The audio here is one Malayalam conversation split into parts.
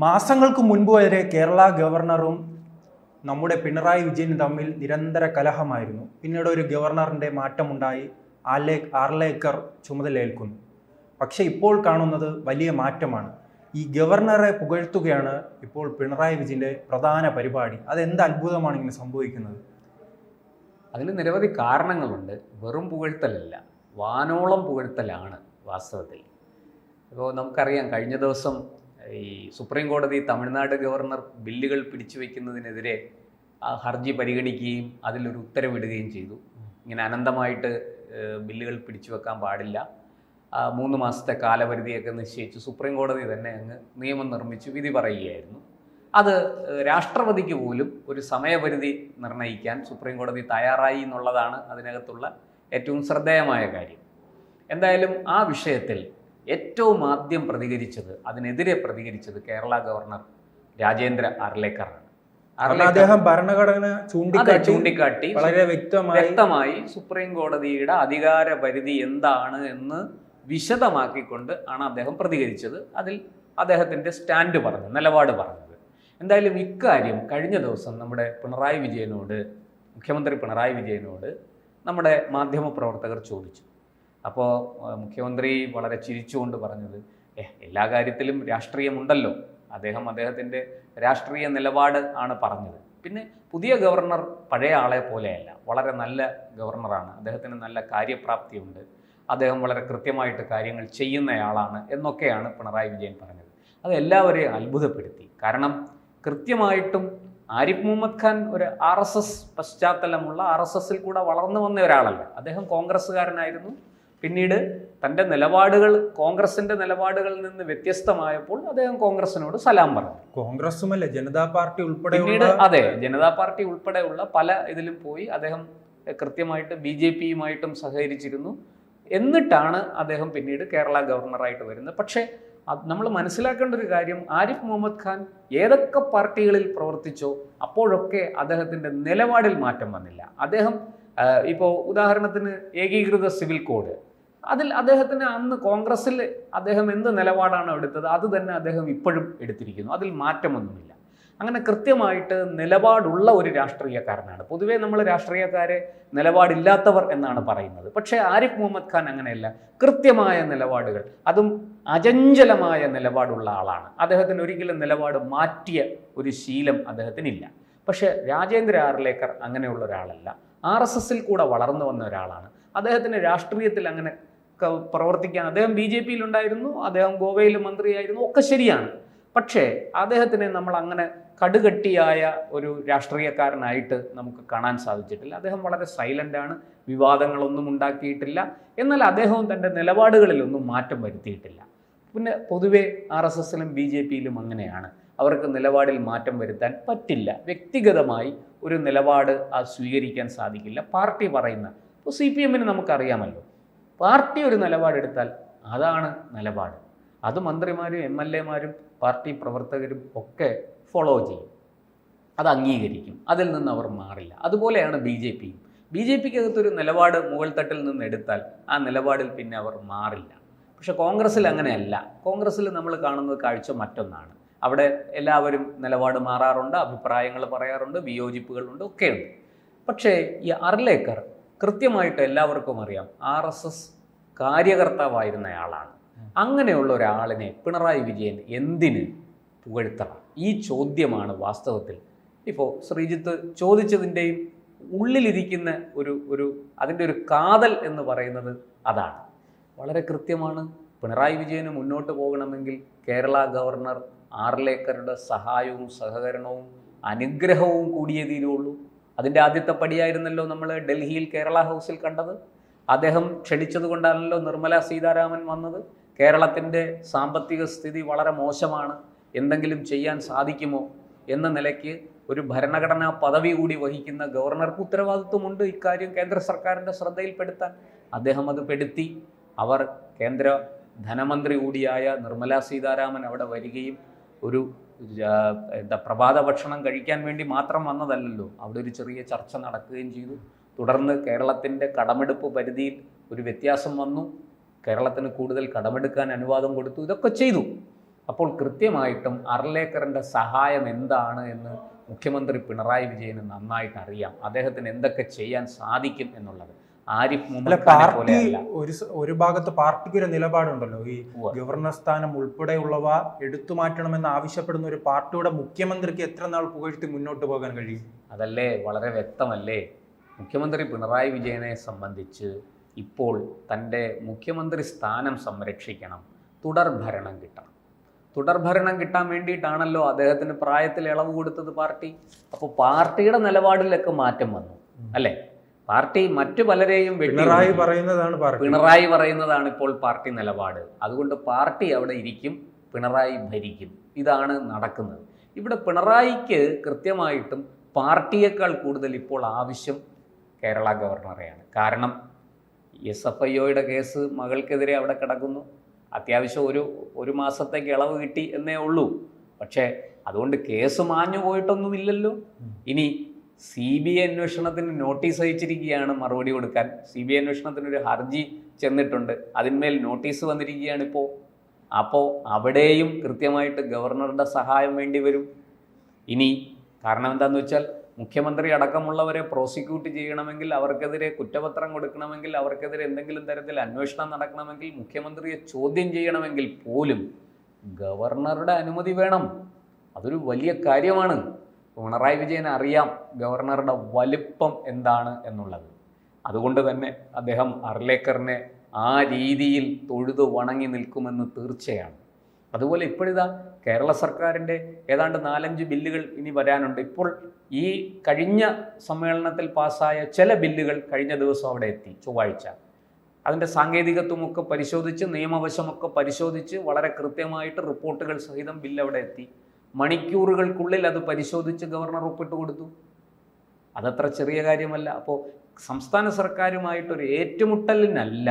മാസങ്ങൾക്ക് മുൻപ് വരെ കേരള ഗവർണറും നമ്മുടെ പിണറായി വിജയനും തമ്മിൽ നിരന്തര കലഹമായിരുന്നു. പിന്നീട് ഒരു ഗവർണറിൻ്റെ മാറ്റമുണ്ടായി, ആർലേക്കർ ചുമതലയേൽക്കുന്നു. പക്ഷേ ഇപ്പോൾ കാണുന്നത് വലിയ മാറ്റമാണ്. ഈ ഗവർണറെ പുകഴ്ത്തുകയാണ് ഇപ്പോൾ പിണറായി വിജയൻ്റെ പ്രധാന പരിപാടി. അതെന്ത് അത്ഭുതമാണ് ഇങ്ങനെ സംഭവിക്കുന്നത്? അതിന് നിരവധി കാരണങ്ങളുണ്ട്. വെറും പുകഴ്ത്തലല്ല, വാനോളം പുകഴ്ത്തലാണ് വാസ്തവത്തിൽ. ഇപ്പോൾ നമുക്കറിയാം, കഴിഞ്ഞ ദിവസം ഈ സുപ്രീം കോടതി തമിഴ്നാട് ഗവർണർ ബില്ലുകൾ പിടിച്ചു വയ്ക്കുന്നതിനെതിരെ ആ ഹർജി പരിഗണിക്കുകയും അതിലൊരു ഉത്തരവിടുകയും ചെയ്തു. ഇങ്ങനെ അനന്തമായിട്ട് ബില്ലുകൾ പിടിച്ചു വെക്കാൻ പാടില്ല, 3 മാസത്തെ കാലപരിധിയൊക്കെ നിശ്ചയിച്ച് സുപ്രീം കോടതി തന്നെ അങ്ങ് നിയമം നിർമ്മിച്ച് വിധി പറയുകയായിരുന്നു. അത് രാഷ്ട്രപതിക്ക് പോലും ഒരു സമയപരിധി നിർണ്ണയിക്കാൻ സുപ്രീം കോടതി തയ്യാറായി എന്നുള്ളതാണ് അതിനകത്തുള്ള ഏറ്റവും ശ്രദ്ധേയമായ കാര്യം. എന്തായാലും ആ വിഷയത്തിൽ ഏറ്റവും ആദ്യം അതിനെതിരെ പ്രതികരിച്ചത് കേരള ഗവർണർ രാജേന്ദ്ര ആർലേക്കറാണ്. അദ്ദേഹം ഭരണഘടന ചൂണ്ടിക്കാട്ടി വളരെ വ്യക്തമായി സുപ്രീം കോടതിയുടെ അധികാര പരിധി എന്താണ് എന്ന് വിശദമാക്കിക്കൊണ്ട് ആണ് അദ്ദേഹം പ്രതികരിച്ചത്. അതിൽ അദ്ദേഹത്തിൻ്റെ സ്റ്റാൻഡ് പറഞ്ഞു, നിലപാട് പറഞ്ഞത്. എന്തായാലും ഇക്കാര്യം കഴിഞ്ഞ ദിവസം നമ്മുടെ മുഖ്യമന്ത്രി പിണറായി വിജയനോട് നമ്മുടെ മാധ്യമപ്രവർത്തകർ ചോദിച്ചു. അപ്പോൾ മുഖ്യമന്ത്രി വളരെ ചിരിച്ചുകൊണ്ട് പറഞ്ഞത്, എല്ലാ കാര്യത്തിലും രാഷ്ട്രീയമുണ്ടല്ലോ. അദ്ദേഹത്തിൻ്റെ രാഷ്ട്രീയ നിലപാട് ആണ് പറഞ്ഞത്. പിന്നെ പുതിയ ഗവർണർ പഴയ ആളെ പോലെയല്ല, വളരെ നല്ല ഗവർണറാണ്, അദ്ദേഹത്തിന് നല്ല കാര്യപ്രാപ്തിയുണ്ട്, അദ്ദേഹം വളരെ കൃത്യമായിട്ട് കാര്യങ്ങൾ ചെയ്യുന്നയാളാണ് എന്നൊക്കെയാണ് പിണറായി വിജയൻ പറഞ്ഞത്. അത് എല്ലാവരെയും അത്ഭുതപ്പെടുത്തി. കാരണം കൃത്യമായിട്ടും ആരിഫ് മുഹമ്മദ് ഖാൻ ഒരു RSS പശ്ചാത്തലമുള്ള RSSൽ കൂടെ വളർന്നു വന്ന ഒരാളല്ല. അദ്ദേഹം കോൺഗ്രസ്സുകാരനായിരുന്നു. പിന്നീട് തൻ്റെ നിലപാടുകൾ കോൺഗ്രസിൻ്റെ നിലപാടുകളിൽ നിന്ന് വ്യത്യസ്തമായപ്പോൾ അദ്ദേഹം കോൺഗ്രസിനോട് സലാം പറഞ്ഞു. കോൺഗ്രസുമല്ല, ജനതാ പാർട്ടി ഉൾപ്പെടെ, ജനതാ പാർട്ടി ഉൾപ്പെടെയുള്ള പല ഇതിലും പോയി അദ്ദേഹം കൃത്യമായിട്ട് BJPയുമായിട്ടും സഹകരിച്ചിരുന്നു. എന്നിട്ടാണ് അദ്ദേഹം പിന്നീട് കേരള ഗവർണറായിട്ട് വരുന്നത്. പക്ഷേ നമ്മൾ മനസ്സിലാക്കേണ്ട ഒരു കാര്യം, ആരിഫ് മുഹമ്മദ് ഖാൻ ഏതൊക്കെ പാർട്ടികളിൽ പ്രവർത്തിച്ചോ അപ്പോഴൊക്കെ അദ്ദേഹത്തിൻ്റെ നിലപാടിൽ മാറ്റം വന്നില്ല. ഇപ്പോൾ ഉദാഹരണത്തിന് ഏകീകൃത സിവിൽ കോഡ്, അതിൽ അദ്ദേഹത്തിന് അന്ന് കോൺഗ്രസ്സിൽ അദ്ദേഹം എന്ത് നിലപാടാണ് എടുത്തത് അത് തന്നെ അദ്ദേഹം ഇപ്പോഴും എടുത്തിരിക്കുന്നു. അതിൽ മാറ്റമൊന്നുമില്ല. അങ്ങനെ കൃത്യമായിട്ട് നിലപാടുള്ള ഒരു രാഷ്ട്രീയക്കാരനാണ്. പൊതുവേ നമ്മൾ രാഷ്ട്രീയക്കാരെ നിലപാടില്ലാത്തവർ എന്നാണ് പറയുന്നത്. പക്ഷേ ആരിഫ് മുഹമ്മദ് ഖാൻ അങ്ങനെയല്ല, കൃത്യമായ നിലപാടുകൾ, അതും അചഞ്ചലമായ നിലപാടുള്ള ആളാണ്. അദ്ദേഹത്തിന് ഒരിക്കലും നിലപാട് മാറ്റിയ ഒരു ശീലം അദ്ദേഹത്തിനില്ല. പക്ഷേ രാജേന്ദ്ര ആർലേക്കർ അങ്ങനെയുള്ള ഒരാളല്ല. RSSൽ കൂടെ വളർന്നു വന്ന ഒരാളാണ്. അദ്ദേഹത്തിന് രാഷ്ട്രീയത്തിൽ അങ്ങനെ പ്രവർത്തിക്കാൻ, അദ്ദേഹം BJPയിലുണ്ടായിരുന്നു, അദ്ദേഹം ഗോവയിൽ മന്ത്രിയായിരുന്നു, ഒക്കെ ശരിയാണ്. പക്ഷേ അദ്ദേഹത്തിനെ നമ്മൾ അങ്ങനെ കടുകട്ടിയായ ഒരു രാഷ്ട്രീയക്കാരനായിട്ട് നമുക്ക് കാണാൻ സാധിച്ചിട്ടില്ല. അദ്ദേഹം വളരെ സൈലൻ്റാണ്, വിവാദങ്ങളൊന്നും ഉണ്ടാക്കിയിട്ടില്ല. എന്നാൽ അദ്ദേഹവും തൻ്റെ നിലപാടുകളിലൊന്നും മാറ്റം വരുത്തിയിട്ടില്ല. പിന്നെ പൊതുവെ RSSലും BJPയിലും അങ്ങനെയാണ്, അവർക്ക് നിലപാടിൽ മാറ്റം വരുത്താൻ പറ്റില്ല. വ്യക്തിഗതമായി ഒരു നിലപാട് സ്വീകരിക്കാൻ സാധിക്കില്ല. പാർട്ടി പറയുന്ന, ഇപ്പോൾ CPMന് നമുക്കറിയാമല്ലോ, പാർട്ടി ഒരു നിലപാടെടുത്താൽ അതാണ് നിലപാട്. അത് മന്ത്രിമാരും MLAമാരും പാർട്ടി പ്രവർത്തകരും ഒക്കെ ഫോളോ ചെയ്യും, അത് അംഗീകരിക്കും, അതിൽ നിന്ന് അവർ മാറില്ല. അതുപോലെയാണ് BJPയും. BJPക്കകത്തൊരു നിലപാട് മുകൾ തട്ടിൽ നിന്ന് എടുത്താൽ ആ നിലപാടിൽ പിന്നെ അവർ മാറില്ല. പക്ഷെ കോൺഗ്രസ്സിൽ അങ്ങനെയല്ല. കോൺഗ്രസ്സിൽ നമ്മൾ കാണുന്നത് കാഴ്ച മറ്റൊന്നാണ്. അവിടെ എല്ലാവരും നിലപാട് മാറാറുണ്ട്, അഭിപ്രായങ്ങൾ പറയാറുണ്ട്, വിയോജിപ്പുകളുണ്ട്, ഒക്കെയുണ്ട്. പക്ഷേ ഈ ആർലേക്കർ കൃത്യമായിട്ട് എല്ലാവർക്കും അറിയാം, RSS കാര്യകർത്താവായിരുന്നയാളാണ്. അങ്ങനെയുള്ള ഒരാളിനെ പിണറായി വിജയൻ എന്തിന് പുകഴ്ത്തണം? ഈ ചോദ്യമാണ് വാസ്തവത്തിൽ ഇപ്പോൾ ശ്രീജിത്ത് ചോദിച്ചതിൻ്റെയും ഉള്ളിലിരിക്കുന്ന അതിൻ്റെ ഒരു കാതൽ എന്ന് പറയുന്നത് അതാണ്. വളരെ കൃത്യമാണ്. പിണറായി വിജയന് മുന്നോട്ട് പോകണമെങ്കിൽ കേരള ഗവർണർ ആർലേക്കറുടെ സഹായവും സഹകരണവും അനുഗ്രഹവും കൂടിയേ തീരുള്ളൂ. അതിൻ്റെ ആദ്യത്തെ പടിയായിരുന്നല്ലോ നമ്മൾ ഡൽഹിയിൽ കേരള ഹൗസിൽ കണ്ടത്. അദ്ദേഹം ക്ഷണിച്ചത് കൊണ്ടാണല്ലോ നിർമ്മല സീതാരാമൻ വന്നത്. കേരളത്തിൻ്റെ സാമ്പത്തിക സ്ഥിതി വളരെ മോശമാണ്, എന്തെങ്കിലും ചെയ്യാൻ സാധിക്കുമോ എന്ന നിലയ്ക്ക് ഒരു ഭരണഘടനാ പദവി കൂടി വഹിക്കുന്ന ഗവർണർക്ക് ഉത്തരവാദിത്വമുണ്ട് ഇക്കാര്യം കേന്ദ്ര സർക്കാരിൻ്റെ ശ്രദ്ധയിൽപ്പെടുത്താൻ. അദ്ദേഹം അത് പെടുത്തി. അവർ കേന്ദ്ര ധനമന്ത്രി കൂടിയായ നിർമ്മല സീതാരാമൻ അവിടെ വരികയും ഒരു പ്രഭാത ഭക്ഷണം കഴിക്കാൻ വേണ്ടി മാത്രം വന്നതല്ലല്ലോ, അവിടെ ഒരു ചെറിയ ചർച്ച നടക്കുകയും ചെയ്തു. തുടർന്ന് കേരളത്തിൻ്റെ കടമെടുപ്പ് പരിധിയിൽ ഒരു വ്യത്യാസം വന്നു, കേരളത്തിന് കൂടുതൽ കടമെടുക്കാൻ അനുവാദം കൊടുത്തു. ഇതൊക്കെ ചെയ്തു. അപ്പോൾ കൃത്യമായിട്ടും അർലേക്കറിൻ്റെ സഹായം എന്താണ് എന്ന് മുഖ്യമന്ത്രി പിണറായി വിജയന് നന്നായിട്ട് അറിയാം. അദ്ദേഹത്തിന് എന്തൊക്കെ ചെയ്യാൻ സാധിക്കും എന്നുള്ളത്. ആരിഫ് മുഹമ്മദ് ഖാനെ പോലെയല്ല. ഒരു ഭാഗത്ത് പാർട്ടിക്ക് ഒരു നിലപാടുണ്ടല്ലോ, ഈ ഗവർണർ സ്ഥാനം ഉൾപ്പെടെയുള്ളവ എടുത്തു മാറ്റണമെന്ന് ആവശ്യപ്പെടുന്ന ഒരു പാർട്ടിയുടെ മുഖ്യമന്ത്രിക്ക് എത്ര നാൾ പുകഴ്ത്തി മുന്നോട്ട് പോകാൻ കഴിയും? അതല്ലേ വളരെ വ്യക്തമല്ലേ? മുഖ്യമന്ത്രി പിണറായി വിജയനെ സംബന്ധിച്ച് ഇപ്പോൾ തൻ്റെ മുഖ്യമന്ത്രി സ്ഥാനം സംരക്ഷിക്കണം, തുടർഭരണം കിട്ടണം. തുടർഭരണം കിട്ടാൻ വേണ്ടിയിട്ടാണല്ലോ അദ്ദേഹത്തിന് പ്രായത്തിൽ ഇളവ് കൊടുത്തത് പാർട്ടി. അപ്പോൾ പാർട്ടിയുടെ നിലപാടിലൊക്കെ മാറ്റം വന്നു അല്ലേ? പാർട്ടി മറ്റു പലരെയും പിണറായി പറയുന്നതാണ് ഇപ്പോൾ പാർട്ടി നിലപാട്. അതുകൊണ്ട് പാർട്ടി അവിടെ ഇരിക്കും, പിണറായി ഭരിക്കും. ഇതാണ് നടക്കുന്നത്. ഇവിടെ പിണറായിക്ക് കൃത്യമായിട്ടും പാർട്ടിയേക്കാൾ കൂടുതൽ ഇപ്പോൾ ആവശ്യം കേരള ഗവർണറെയാണ്. കാരണം SFIOയുടെ കേസ് മകൾക്കെതിരെ അവിടെ കിടക്കുന്നു. അത്യാവശ്യം ഒരു മാസത്തേക്ക് ഇളവ് കിട്ടി എന്നേ ഉള്ളൂ. പക്ഷേ അതുകൊണ്ട് കേസ് മാഞ്ഞു പോയിട്ടൊന്നുമില്ലല്ലോ. ഇനി CBI അന്വേഷണത്തിന് നോട്ടീസ് അയച്ചിരിക്കുകയാണ് മറുപടി കൊടുക്കാൻ. CBI അന്വേഷണത്തിനൊരു ഹർജി ചെന്നിട്ടുണ്ട്, അതിന്മേൽ നോട്ടീസ് വന്നിരിക്കുകയാണ് ഇപ്പോൾ. അപ്പോൾ അവിടെയും കൃത്യമായിട്ട് ഗവർണറുടെ സഹായം വേണ്ടി വരും. ഇനി കാരണം എന്താണെന്ന് വെച്ചാൽ മുഖ്യമന്ത്രി അടക്കമുള്ളവരെ പ്രോസിക്യൂട്ട് ചെയ്യണമെങ്കിൽ, അവർക്കെതിരെ കുറ്റപത്രം കൊടുക്കണമെങ്കിൽ, അവർക്കെതിരെ എന്തെങ്കിലും തരത്തിൽ അന്വേഷണം നടക്കണമെങ്കിൽ, മുഖ്യമന്ത്രിയെ ചോദ്യം ചെയ്യണമെങ്കിൽ പോലും ഗവർണറുടെ അനുമതി വേണം. അതൊരു വലിയ കാര്യമാണ്. പിണറായി വിജയന് അറിയാം ഗവർണറുടെ വലിപ്പം എന്താണ് എന്നുള്ളത്. അതുകൊണ്ട് തന്നെ അദ്ദേഹം അർലേക്കറിനെ ആ രീതിയിൽ തൊഴുതു വണങ്ങി നിൽക്കുമെന്ന് തീർച്ചയാണ്. അതുപോലെ ഇപ്പോഴിതാ കേരള സർക്കാരിൻ്റെ ഏതാണ്ട് 4-5 ബില്ലുകൾ ഇനി വരാനുണ്ട്. ഇപ്പോൾ ഈ കഴിഞ്ഞ സമ്മേളനത്തിൽ പാസ്സായ ചില ബില്ലുകൾ കഴിഞ്ഞ ദിവസം അവിടെ എത്തി, ചൊവ്വാഴ്ച. അതിൻ്റെ സാങ്കേതികത്വമൊക്കെ പരിശോധിച്ച് നിയമവശമൊക്കെ പരിശോധിച്ച് വളരെ കൃത്യമായിട്ട് റിപ്പോർട്ടുകൾ സഹിതം ബില്ല് അവിടെ എത്തി. മണിക്കൂറുകൾക്കുള്ളിൽ അത് പരിശോധിച്ച് ഗവർണർ ഒപ്പിട്ട് കൊടുത്തു. അതത്ര ചെറിയ കാര്യമല്ല. അപ്പോൾ സംസ്ഥാന സർക്കാരുമായിട്ടൊരു ഏറ്റുമുട്ടലിനല്ല,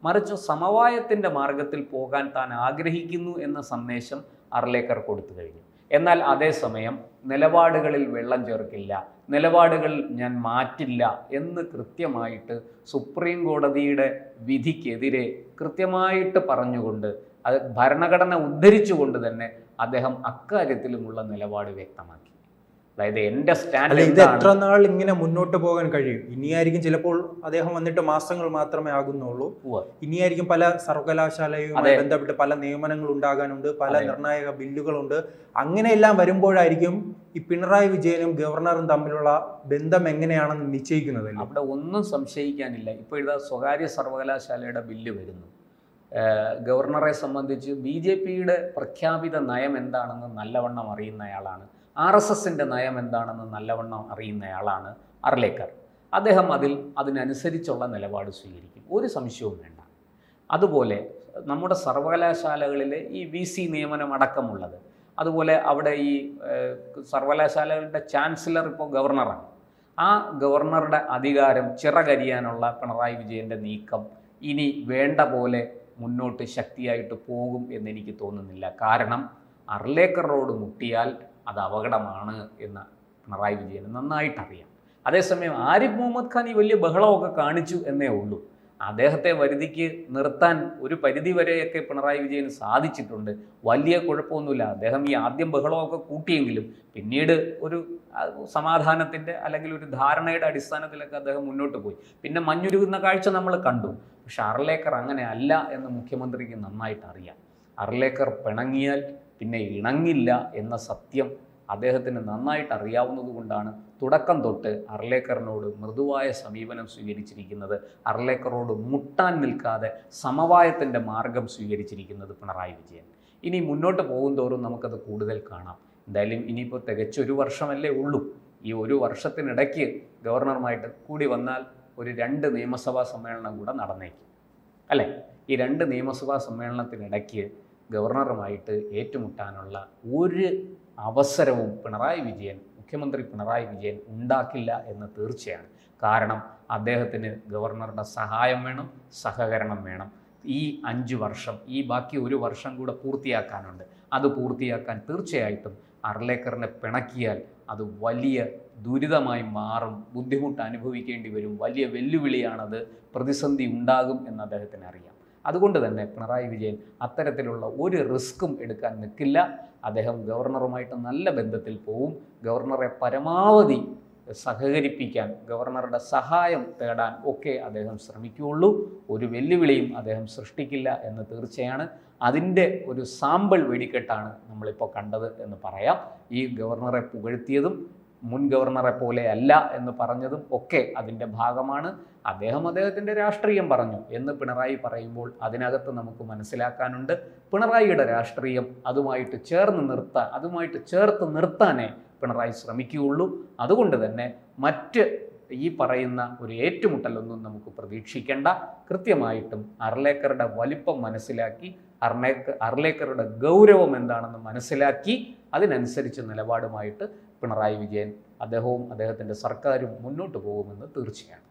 മറിച്ച് സമവായത്തിൻ്റെ മാർഗത്തിൽ പോകാൻ താൻ ആഗ്രഹിക്കുന്നു എന്ന സന്ദേശം അർലേക്കർ കൊടുത്തു കഴിഞ്ഞു. എന്നാൽ അതേസമയം നിലപാടുകളിൽ വെള്ളം ചേർക്കില്ല, നിലപാടുകൾ ഞാൻ മാറ്റില്ല എന്ന് കൃത്യമായിട്ട് സുപ്രീം കോടതിയുടെ വിധിക്കെതിരെ കൃത്യമായിട്ട് പറഞ്ഞുകൊണ്ട്, അത് ഭരണഘടന ഉദ്ധരിച്ചുകൊണ്ട് തന്നെ അദ്ദേഹം അക്കാര്യത്തിലുമുള്ള നിലപാട് വ്യക്തമാക്കി. അതായത് എൻ്റെ സ്റ്റാൻഡ് ഇത് എത്ര നാൾ ഇങ്ങനെ മുന്നോട്ട് പോകാൻ കഴിയും? ഇനിയായിരിക്കും ചിലപ്പോൾ അദ്ദേഹം വന്നിട്ട് മാസങ്ങൾ മാത്രമേ ആകുന്നുള്ളൂ. ഇനിയായിരിക്കും പല സർവകലാശാലയുമായി ബന്ധപ്പെട്ട് പല നിയമനങ്ങൾ ഉണ്ടാകാനുണ്ട്, പല നിർണായക ബില്ലുകളുണ്ട്. അങ്ങനെയെല്ലാം വരുമ്പോഴായിരിക്കും ഈ പിണറായി വിജയനും ഗവർണറും തമ്മിലുള്ള ബന്ധം എങ്ങനെയാണെന്ന് നിശ്ചയിക്കുന്നത്. അവിടെ ഒന്നും സംശയിക്കാനില്ല. ഇപ്പോൾ ഇതാ സ്വകാര്യ സർവകലാശാലയുടെ ബില്ല് വരുന്നു. ഗവർണറെ സംബന്ധിച്ച് BJPയുടെ പ്രഖ്യാപിത നയം എന്താണെന്ന് നല്ലവണ്ണം അറിയുന്നയാളാണ്. RSSൻ്റെ നയം എന്താണെന്ന് നല്ലവണ്ണം അറിയുന്നയാളാണ് അർലേക്കർ. അദ്ദേഹം അതിനനുസരിച്ചുള്ള നിലപാട് സ്വീകരിക്കും, ഒരു സംശയവും വേണ്ട. അതുപോലെ നമ്മുടെ സർവകലാശാലകളിലെ ഈ VC നിയമനം അടക്കമുള്ളത്, അതുപോലെ അവിടെ ഈ സർവകലാശാലകളുടെ ചാൻസലർ ഇപ്പോൾ ഗവർണറാണ്. ആ ഗവർണറുടെ അധികാരം ചിറകരിയാനുള്ള പിണറായി വിജയൻ്റെ നീക്കം ഇനി വേണ്ട പോലെ മുന്നോട്ട് ശക്തിയായിട്ട് പോകും എന്നെനിക്ക് തോന്നുന്നില്ല. കാരണം അർലേക്കറോട് മുട്ടിയാൽ അത് അപകടമാണ് എന്ന് പിണറായി വിജയന് നന്നായിട്ടറിയാം. അതേസമയം ആരിഫ് മുഹമ്മദ് ഖാൻ ഈ വലിയ ബഹളമൊക്കെ കാണിച്ചു എന്നേ ഉള്ളൂ. അദ്ദേഹത്തെ വരുതിക്ക് നിർത്താൻ ഒരു പരിധി വരെയൊക്കെ പിണറായി വിജയന് സാധിച്ചിട്ടുണ്ട്. വലിയ കുഴപ്പമൊന്നുമില്ല. അദ്ദേഹം ഈ ആദ്യം ബഹളമൊക്കെ കൂട്ടിയെങ്കിലും പിന്നീട് ഒരു സമാധാനത്തിൻ്റെ അല്ലെങ്കിൽ ഒരു ധാരണയുടെ അടിസ്ഥാനത്തിലൊക്കെ അദ്ദേഹം മുന്നോട്ട് പോയി. പിന്നെ മഞ്ഞുരുകുന്ന കാഴ്ച നമ്മൾ കണ്ടു. പക്ഷെ അർലേക്കർ അങ്ങനെ അല്ല എന്ന് മുഖ്യമന്ത്രിക്ക് നന്നായിട്ട് അറിയാം. അർലേക്കർ പിണങ്ങിയാൽ പിന്നെ ഇണങ്ങില്ല എന്ന സത്യം അദ്ദേഹത്തിന് നന്നായിട്ട് അറിയാവുന്നത് കൊണ്ടാണ് തുടക്കം തൊട്ട് അർലേക്കറിനോട് മൃദുവായ സമീപനം സ്വീകരിച്ചിരിക്കുന്നത്, അർലേക്കറോട് മുട്ടാൻ നിൽക്കാതെ സമവായത്തിൻ്റെ മാർഗം സ്വീകരിച്ചിരിക്കുന്നത് പിണറായി വിജയൻ. ഇനി മുന്നോട്ട് പോകുന്തോറും നമുക്കത് കൂടുതൽ കാണാം. എന്തായാലും ഇനിയിപ്പോൾ തികച്ചൊരു വർഷമല്ലേ ഉള്ളൂ. ഈ ഒരു വർഷത്തിനിടയ്ക്ക് ഗവർണറുമായിട്ട് കൂടി വന്നാൽ ഒരു 2 നിയമസഭാ സമ്മേളനം കൂടെ നടന്നേക്കും അല്ലേ? ഈ 2 നിയമസഭാ സമ്മേളനത്തിനിടയ്ക്ക് ഗവർണറുമായിട്ട് ഏറ്റുമുട്ടാനുള്ള ഒരു അവസരവും മുഖ്യമന്ത്രി പിണറായി വിജയൻ ഉണ്ടാക്കില്ല എന്ന് തീർച്ചയാണ്. കാരണം അദ്ദേഹത്തിന് ഗവർണറുടെ സഹായം വേണം, സഹകരണം വേണം. ഈ 5 വർഷം, ഈ ബാക്കി ഒരു വർഷം കൂടെ പൂർത്തിയാക്കാനുണ്ട്. അത് പൂർത്തിയാക്കാൻ തീർച്ചയായിട്ടും അർലേക്കറിനെ പിണക്കിയാൽ അത് വലിയ ദുരിതമായി മാറും, ബുദ്ധിമുട്ട് അനുഭവിക്കേണ്ടി വരും, വലിയ വെല്ലുവിളിയാണത്, പ്രതിസന്ധി ഉണ്ടാകും എന്ന് അദ്ദേഹത്തിന് അറിയാം. അതുകൊണ്ട് തന്നെ പിണറായി വിജയൻ അത്തരത്തിലുള്ള ഒരു റിസ്ക്കും എടുക്കാൻ നിൽക്കില്ല. അദ്ദേഹം ഗവർണറുമായിട്ട് നല്ല ബന്ധത്തിൽ പോവും. ഗവർണറെ പരമാവധി സഹകരിപ്പിക്കാൻ, ഗവർണറുടെ സഹായം തേടാൻ ഒക്കെ അദ്ദേഹം ശ്രമിക്കുകയുള്ളൂ. ഒരു വെല്ലുവിളിയും അദ്ദേഹം സൃഷ്ടിക്കില്ല എന്ന് തീർച്ചയാണ്. അതിൻ്റെ ഒരു സാമ്പിൾ വെടിക്കെട്ടാണ് നമ്മളിപ്പോൾ കണ്ടത് എന്ന് പറയാം. ഈ ഗവർണറെ പുകഴ്ത്തിയതും മുൻ ഗവർണറെ പോലെ അല്ല എന്ന് പറഞ്ഞതും ഒക്കെ അതിൻ്റെ ഭാഗമാണ്. അദ്ദേഹത്തിൻ്റെ രാഷ്ട്രീയം പറഞ്ഞു എന്ന് പിണറായി പറയുമ്പോൾ അതിനകത്ത് നമുക്ക് മനസ്സിലാക്കാനുണ്ട്, പിണറായിയുടെ രാഷ്ട്രീയം അതുമായിട്ട് ചേർത്ത് നിർത്താനേ പിണറായി ശ്രമിക്കുകയുള്ളൂ. അതുകൊണ്ട് തന്നെ മറ്റ് ഈ പറയുന്ന ഒരു ഏറ്റുമുട്ടലൊന്നും നമുക്ക് പ്രതീക്ഷിക്കേണ്ട. കൃത്യമായിട്ടും അർലേക്കറുടെ വലിപ്പം മനസ്സിലാക്കി, അർലേക്കറുടെ ഗൗരവം എന്താണെന്ന് മനസ്സിലാക്കി അതിനനുസരിച്ച് നിലപാടുമായിട്ട് പിണറായി വിജയൻ അദ്ദേഹവും അദ്ദേഹത്തിൻ്റെ സർക്കാരും മുന്നോട്ട് പോകുമെന്ന് തീർച്ചയാണ്.